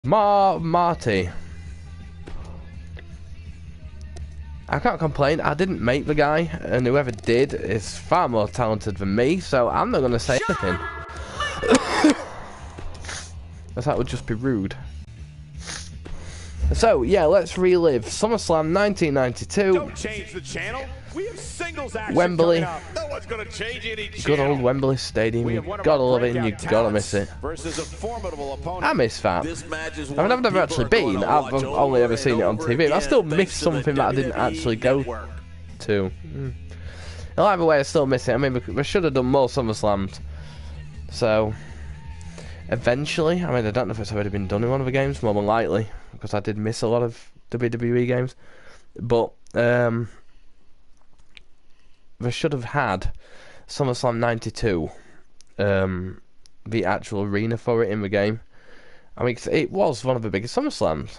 Marty. I can't complain. I didn't make the guy, and whoever did is far more talented than me, so I'm not going to say anything. As that would just be rude. So, yeah, let's relive SummerSlam 1992. Don't change the channel. We have singles action Wembley. No one's gonna change any Good old Wembley Stadium. You gotta love it and you gotta miss it. Versus a formidable opponent. I miss that. I mean, I've never actually been. I've only ever seen it on TV. But I still miss something that I didn't actually go to. Well, either way, I still miss it. I mean, we should have done more SummerSlams. So, eventually, I mean, I don't know if it's already been done in one of the games, more than likely, because I did miss a lot of WWE games. But, they should have had SummerSlam 92, the actual arena for it in the game. I mean, it was one of the biggest SummerSlams.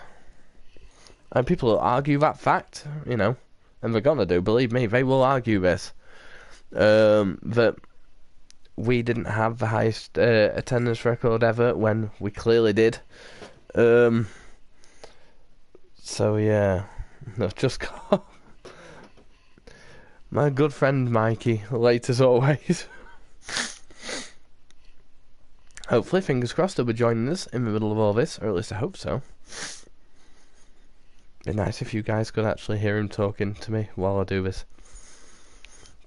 And people will argue that fact, you know, and they're gonna do, believe me, they will argue this. That we didn't have the highest attendance record ever when we clearly did. So yeah, I've just got my good friend Mikey, late as always. Hopefully, fingers crossed, he'll be joining us in the middle of all this, or at least I hope so. It'd be nice if you guys could actually hear him talking to me while I do this.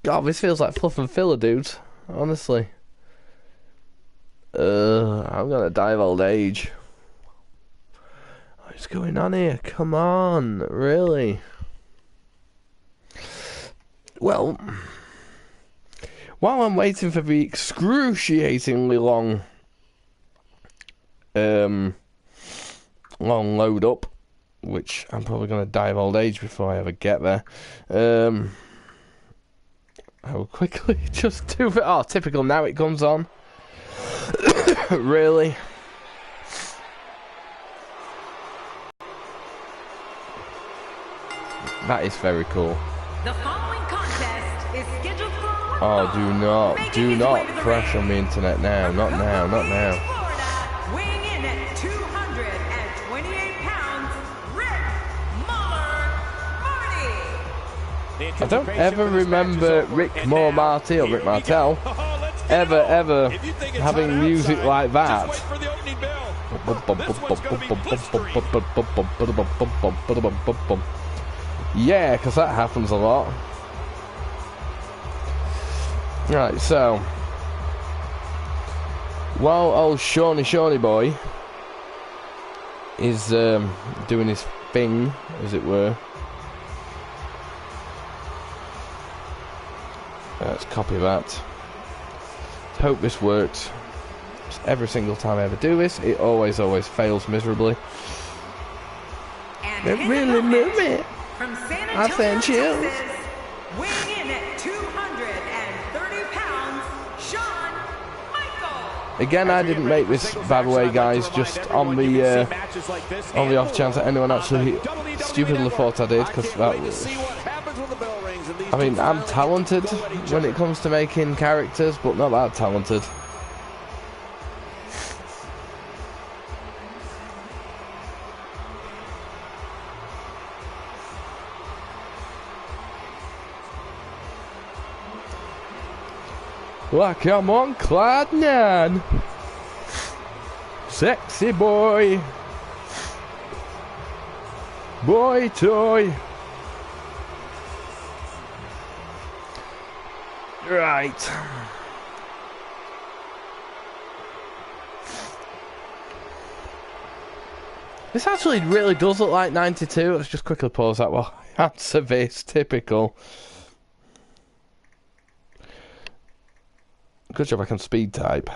God, this feels like fluff and filler, dudes. Honestly. I'm gonna die of old age. What's going on here? Come on, really? Well, while I'm waiting for the excruciatingly long load up, which I'm probably going to die of old age before I ever get there, I will quickly just do it. Oh, typical, now it comes on. Really? That is very cool. The following contest is scheduled for one Oh, fall. do not crash on the internet now. Not now, not now. Florida, weighing in at 228 pounds, Rick Marty. I don't ever remember Rick Marty or Rick Martel ever having music like that. Yeah, because that happens a lot. Right, so while old Shawnee boy is doing his thing, as it were, let's copy that. Let's hope this works. Every single time I ever do this, it always fails miserably. And It really moved me. from San I Antonio, sent chills. Texas, weighing in at 230 pounds, Shawn Michaels. Again, I didn't make this, by the way, guys. Just on the off chance that anyone actually stupidly thought I did, because that was. I mean, I'm talented when it comes to making characters, but not that talented. Like I'm on Cloud 9. Sexy boy. Boy toy. Right. This actually really does look like 92. Let's just quickly pause that while I answer this. Typical. Good job I can speed type.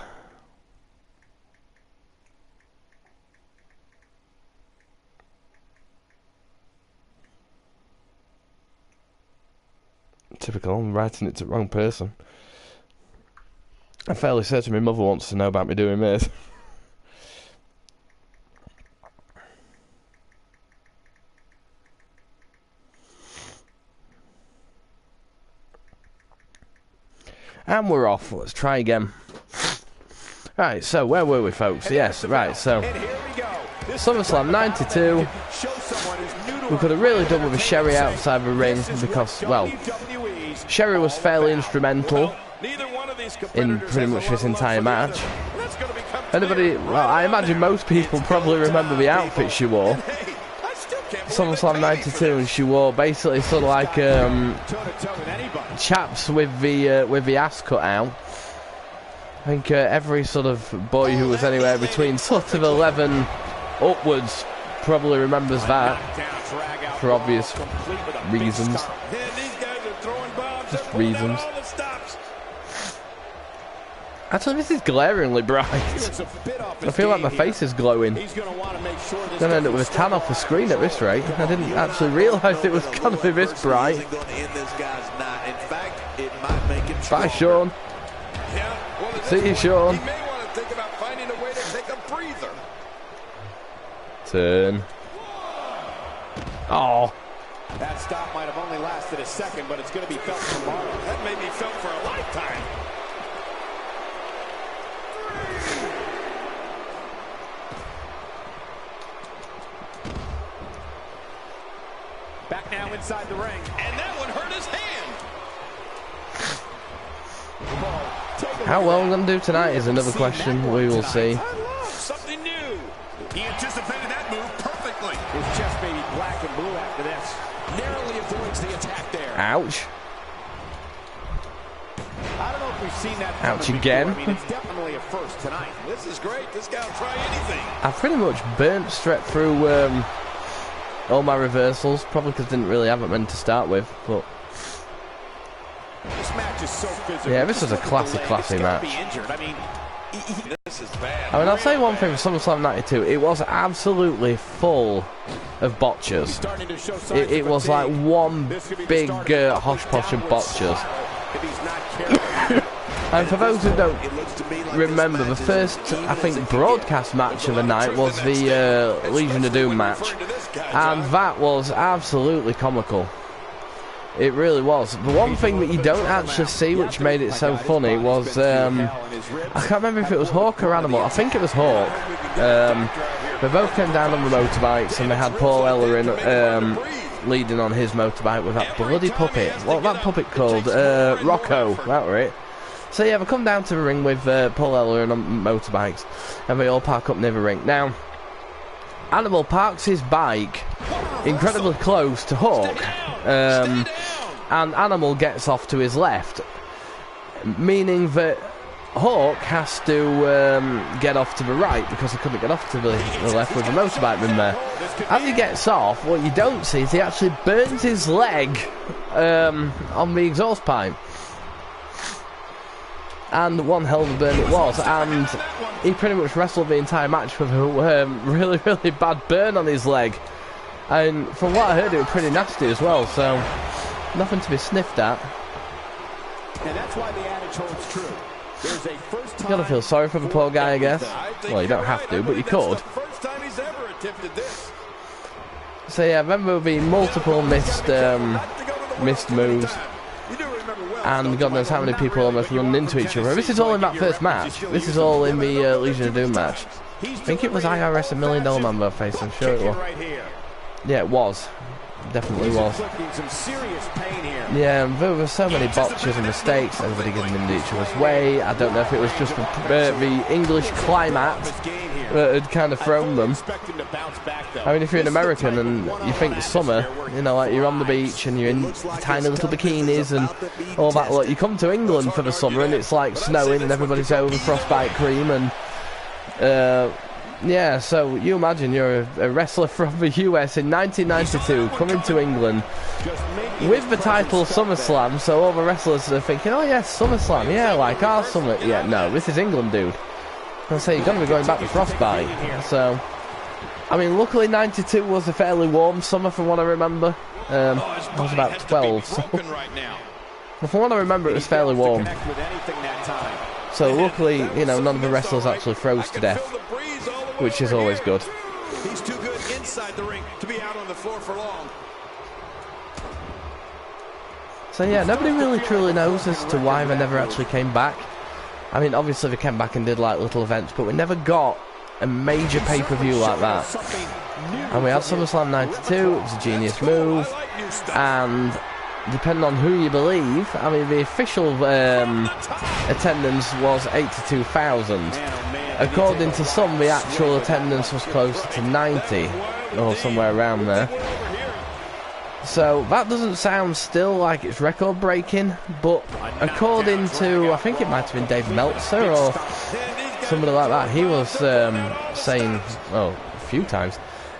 Typical, I'm writing it to the wrong person. I'm fairly certain my mother wants to know about me doing this. And we're off. Let's try again. Right, so where were we, folks? Yes, right, so SummerSlam 92. We could have really done with a Sherry outside the ring because, well, Sherry was fairly instrumental in pretty much this entire match. Anybody, well, I imagine most people probably remember the outfit she wore. SummerSlam 92, and she wore basically sort of like chaps with the ass cut out. I think every sort of boy who was anywhere between sort of 11 upwards probably remembers that for obvious reasons. Just reasons. Actually, this is glaringly bright. I feel like my face is glowing. I'm going to end up with a tan off the screen at this rate. I didn't actually realise it was going to be this bright. Bye, Sean. See you, Sean. Turn. Oh. That stop might have only lasted a second, but it's going to be felt tomorrow. That may be felt for a lifetime. Back now inside the ring, and that one hurt his hand. How well I'm going to do tonight is another question. We will see. Something new. He anticipated that move perfectly. His chest may be black and blue after this. Narrowly avoids the attack there. Ouch. I don't know if we've seen that. Ouch again. I mean, it's definitely a first tonight. This is great. This guy will try anything. I've pretty much burnt straight through all my reversals, probably because I didn't really have it meant to start with, but this match is so physical. yeah, this was a classy match. This is bad. I mean, I'll say one thing for SummerSlam 92, it was absolutely full of botchers. It was like one big hosh-posh of botchers. And for those who don't remember, the first, I think, broadcast match of the night was the Legion of Doom match. And that was absolutely comical. It really was. The one thing that you don't actually see, which made it so funny, was I can't remember if it was Hawk or Animal. I think it was Hawk. They both came down on the motorbikes, and they had Paul Ellering leading on his motorbike with that bloody puppet. What was that puppet called? Rocco. That were it. So yeah, they come down to the ring with Paul Ellering on motorbikes, and they all park up near the ring. Now, Animal parks his bike incredibly close to Hawk, and Animal gets off to his left, meaning that Hawk has to get off to the right because he couldn't get off to the left with the motorbike in there. As he gets off, what you don't see is he actually burns his leg on the exhaust pipe. And one hell of a burn it was, and he pretty much wrestled the entire match with a really bad burn on his leg. And from what I heard, it was pretty nasty as well, so nothing to be sniffed at. And that's why the adage holds true. There's a first time. You gotta feel sorry for the poor guy, I guess. Well, you don't have to, but you could. First time he's ever attempted this. So yeah, then there'll be multiple missed moves. And God knows how many people almost run into each other. This is all in that first match. This is all in the Legion of Doom match. I think it was IRS $1 Million Man by face, I'm sure it was. Yeah, it was. Definitely was. Yeah, there were so many botches and mistakes, everybody getting into each other's way. I don't know if it was just the English climate that had kind of thrown them. I mean, if you're an American and you think summer, you know, like you're on the beach and you're in tiny little bikinis and all that lot, you come to England for the summer and it's like snowing and everybody's over frostbite cream and yeah, so you imagine you're a wrestler from the US in 1992 coming to England with the title SummerSlam, so all the wrestlers are thinking, oh yes, SummerSlam, yeah, like our summer. Yeah, no, this is England, dude. I'll say you're going to be going back to frostbite. So, I mean, luckily 92 was a fairly warm summer from what I remember. I was about 12, so from what I remember it was fairly warm. So luckily, you know, none of the wrestlers actually froze to death, which is always good. He's too good inside the ring to be out on the floor for long. So yeah, nobody really truly knows as to why they never actually came back. I mean, obviously they came back and did like little events, but we never got a major pay-per-view like that. And we had SummerSlam 92, it was a genius move, and depending on who you believe, I mean, the official attendance was 82,000. According to some, the actual attendance was closer to 90, or somewhere around there. So that doesn't sound still like it's record-breaking, but according to, I think it might have been Dave Meltzer or somebody like that, he was saying, well, a few times,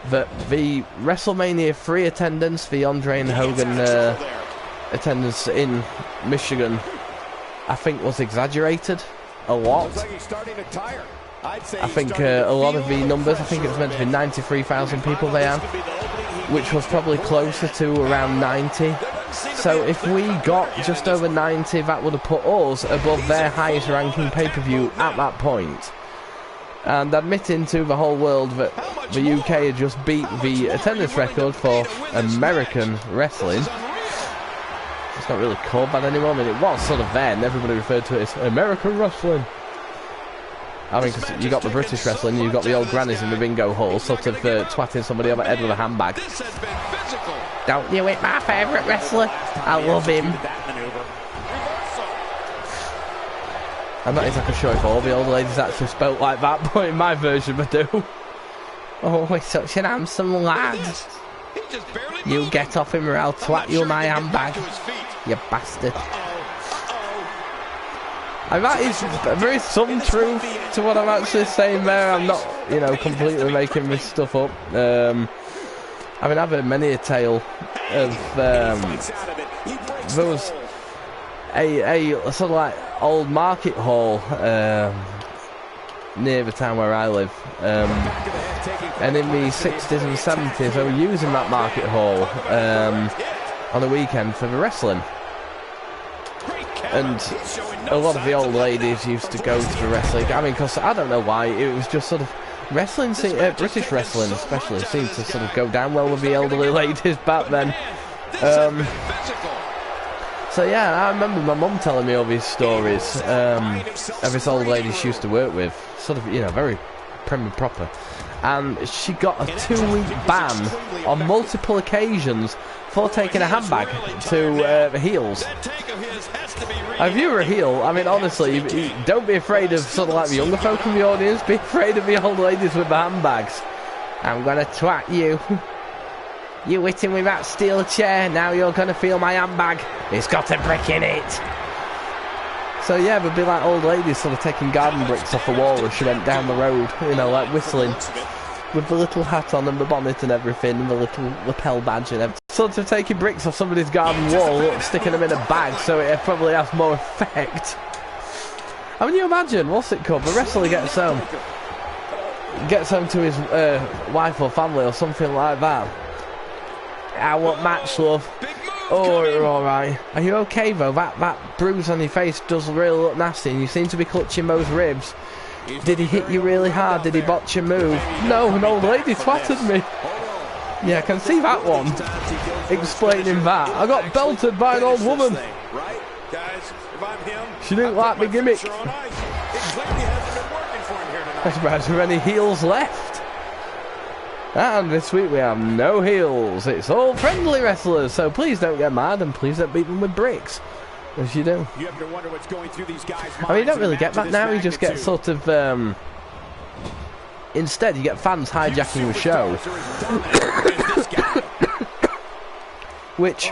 that the WrestleMania 3 attendance, the Andre and Hogan attendance in Michigan, I think was exaggerated a lot. I think a lot of the numbers, I think it was meant to be 93,000 people they had, which was probably closer to around 90. So if we got just over 90, that would have put us above their highest ranking pay-per-view at that point. And admitting to the whole world that the UK had just beat the attendance record for American wrestling. It's not really called that anymore. I mean, it was sort of then. Everybody referred to it as American wrestling. I mean, because you got the British wrestling, you got the old grannies in the bingo hall, sort of twatting somebody over the head with a handbag. Don't you hit my favourite wrestler? I love him. I'm not exactly sure if all the old ladies actually spoke like that, but in my version they do. Oh, he's such an handsome lad. You get off him or I'll twat you my handbag, you bastard. And that is, there is some truth to what I'm actually saying there. I'm not, you know, completely making this stuff up. I mean, I've heard many a tale of, there was a sort of like old market hall near the town where I live, and in the 60s and 70s they were using that market hall on the weekend for the wrestling, and a lot of the old ladies used to go to the wrestling. I mean, because I don't know why, it was just sort of wrestling, British wrestling especially, seemed to sort of go down well with the elderly ladies back then. So yeah, I remember my mum telling me all these stories of this old lady she used to work with, sort of, you know, very prim and proper, and she got a 2-week ban on multiple occasions for taking a handbag to the heels. If you were a heel, I mean, honestly, don't be afraid of sort of like the younger folk in the audience, be afraid of the old ladies with the handbags. I'm gonna twat you. You hit him with that steel chair, now you're gonna feel my handbag. It's got a brick in it. So yeah, there'd be like old ladies sort of taking garden bricks off the wall as she went down the road, you know, like whistling, with the little hat on and the bonnet and everything, and the little lapel badge and everything. Sort of taking bricks off somebody's garden wall, sticking them in a bag so it probably has more effect. I mean, you imagine, what's it called? The wrestler gets home to his wife or family or something like that. What match, love? Oh, you're alright. Are you okay though? That bruise on your face does really look nasty and you seem to be clutching those ribs. Did he hit you really hard? Did he botch your move? No, an old lady twatted me. Yeah, I can see that one. Explaining that. I got belted by an old woman. She didn't like the gimmick. I suppose there are any heels left. And this week we have no heels. It's all friendly wrestlers, so please don't get mad and please don't beat them with bricks. As you do. You have to wonder what's going through these guys' minds. I mean, you don't really get that now. You just get sort of instead you get fans hijacking the show. Which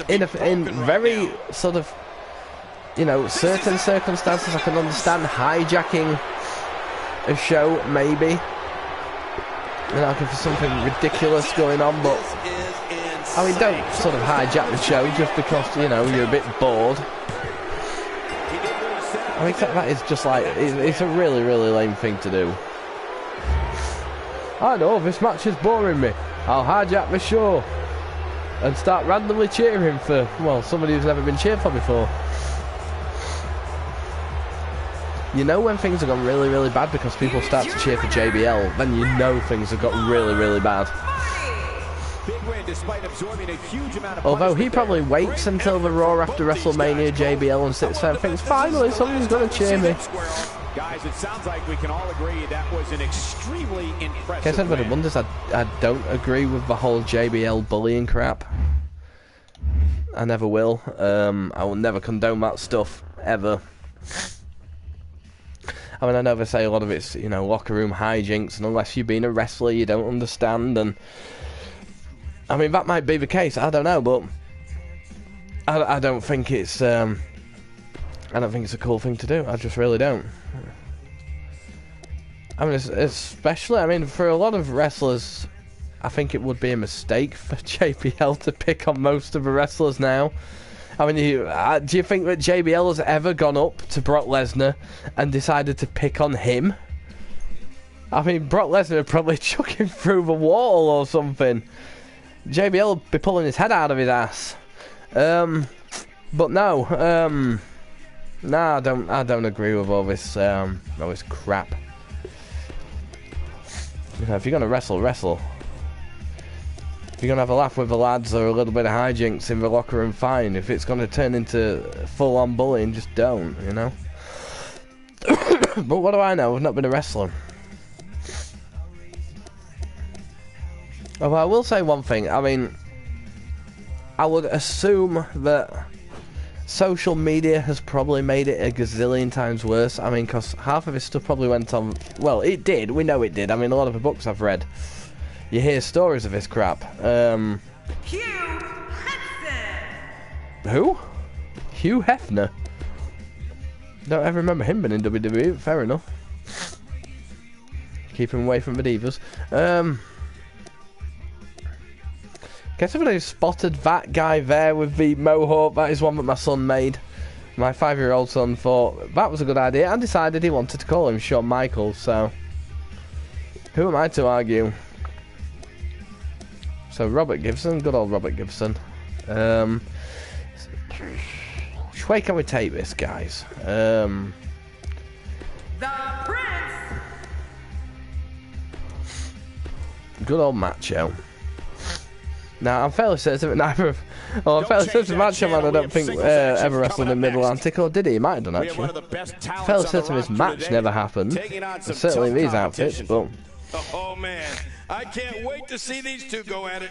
in very sort of, you know, certain circumstances I can understand hijacking a show, maybe. You know, for something ridiculous going on, but I mean, don't sort of hijack the show just because, you know, you're a bit bored. I mean, that is just like, it's a really, really lame thing to do. I know, this match is boring me. I'll hijack the show and start randomly cheering for, well, somebody who's never been cheered for before. You know when things have gone really, really bad because people start to cheer for JBL, then you know things have got really, really bad. Although he probably waits until the Raw after WrestleMania JBL and sits there and thinks, finally someone's going to cheer me. Guys, it sounds like we can all agree that was an extremely impressive Guess everybody win. wonders, I don't agree with the whole JBL bullying crap. I never will. I will never condone that stuff, ever. I mean, I know they say a lot of it's, you know, locker room hijinks, and unless you've been a wrestler, you don't understand, and... I mean, that might be the case, I don't know, but... I don't think it's, I don't think it's a cool thing to do, I just really don't. I mean, especially, I mean, for a lot of wrestlers, I think it would be a mistake for JBL to pick on most of the wrestlers now. I mean, do you think that JBL has ever gone up to Brock Lesnar and decided to pick on him? I mean, Brock Lesnar would probably chuck him through the wall or something. JBL would be pulling his head out of his ass. But no, nah, I don't agree with all this crap. You know, if you're gonna wrestle, wrestle. If you're gonna have a laugh with the lads or a little bit of hijinks in the locker room, fine. If it's gonna turn into full-on bullying, just don't, you know. But what do I know? I've not been a wrestler. Well, I will say one thing. I mean, I would assume that social media has probably made it a gazillion times worse. I mean, because half of his stuff probably went on... Well, it did. We know it did. I mean, a lot of the books I've read, you hear stories of this crap. Hugh Hefner. Who? Hugh Hefner? Don't ever remember him being in WWE. Fair enough. Keep him away from the divas. Guess if I spotted that guy there with the mohawk. That is one that my son made. My 5-year-old son thought that was a good idea and decided he wanted to call him Shawn Michaels, so who am I to argue? So Robert Gibson, good old Robert Gibson. Which way can we take this, guys? The Prince. Good old Macho. Now, I'm fairly certain that neither of... Oh, I'm fairly certain Macho Man, I don't think, ever wrestled in Mid-Atlantic, or did he? He might have done, actually. Fairly certain this match never happened. Certainly in these outfits, but... Oh, man. I can't wait to see these two go at it.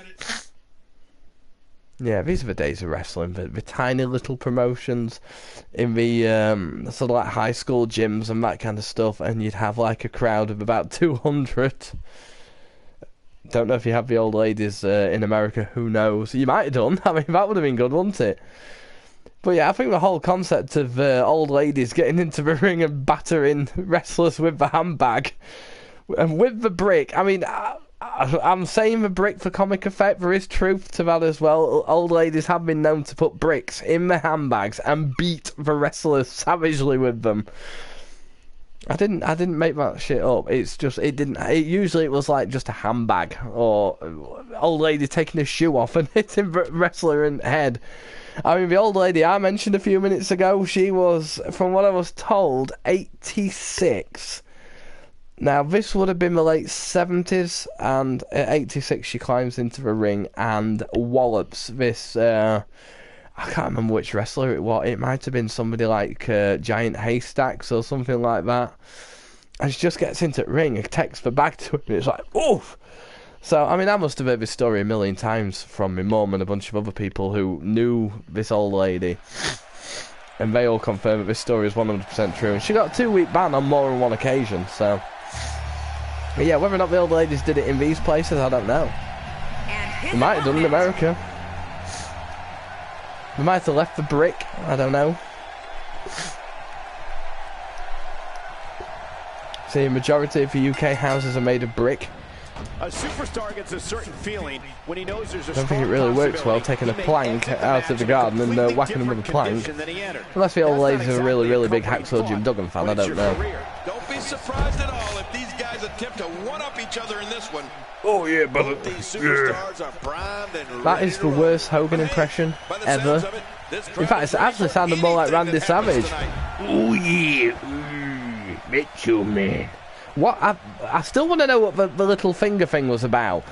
Yeah, these are the days of wrestling. The tiny little promotions in the sort of like high school gyms and that kind of stuff, and you'd have like a crowd of about 200. Don't know if you have the old ladies in America, who knows? You might have done. I mean, that would have been good, wouldn't it? But yeah, I think the whole concept of old ladies getting into the ring and battering wrestlers with the handbag and with the brick. I mean, I'm saying the brick for comic effect. There is truth to that as well. Old ladies have been known to put bricks in their handbags and beat the wrestlers savagely with them. I didn't make that shit up. It's just usually it was like just a handbag or old lady taking a shoe off and hitting the wrestler in the head. I mean, the old lady I mentioned a few minutes ago, she was, from what I was told, 86. Now, this would have been the late 70s, and at 86 she climbs into the ring and wallops this, I can't remember which wrestler it was. It might have been somebody like Giant Haystacks or something like that. And she just gets into the ring and takes the bag to him, and it's like, oof! So, I mean, I must have heard this story a million times from my mum and a bunch of other people who knew this old lady. And they all confirm that this story is 100% true. And she got a 2-week ban on more than one occasion, so... But yeah, whether or not the old ladies did it in these places, I don't know. They might have done in America. They might have left the brick, I don't know. See, a majority of the UK houses are made of brick. A superstar gets a certain feeling when he knows there's a I don't think it really works well taking a plank out of the garden and whacking them with a plank. Unless the old lady's a really, really big Hacksaw Jim Duggan fan, I don't know. Don't be surprised at all if these guys attempt to one-up each other in this one. Oh yeah, brother. These superstars are primed and That is the worst Hogan impression ever. In fact, it's actually sounded more like Randy Savage. Oh yeah, Macho Man. What? I still want to know what the little finger thing was about.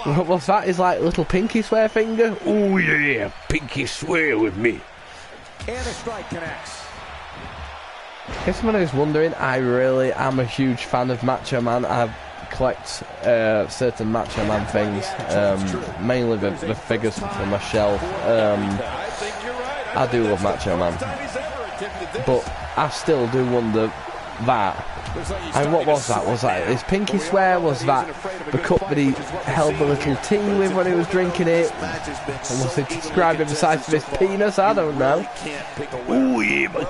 What was that? Is like little pinky swear finger? Oh yeah, pinky swear with me. And a strike connects. In case someone who's wondering, I really am a huge fan of Macho Man. I collect certain Macho Man things, mainly the figures from my shelf. I do love Macho Man, but I still do wonder that. And what was that? Was that his pinky swear? Was that the cup that he held the little tea with when he was drinking it? And was it described the size of his penis? I don't know. Ooh, yeah, my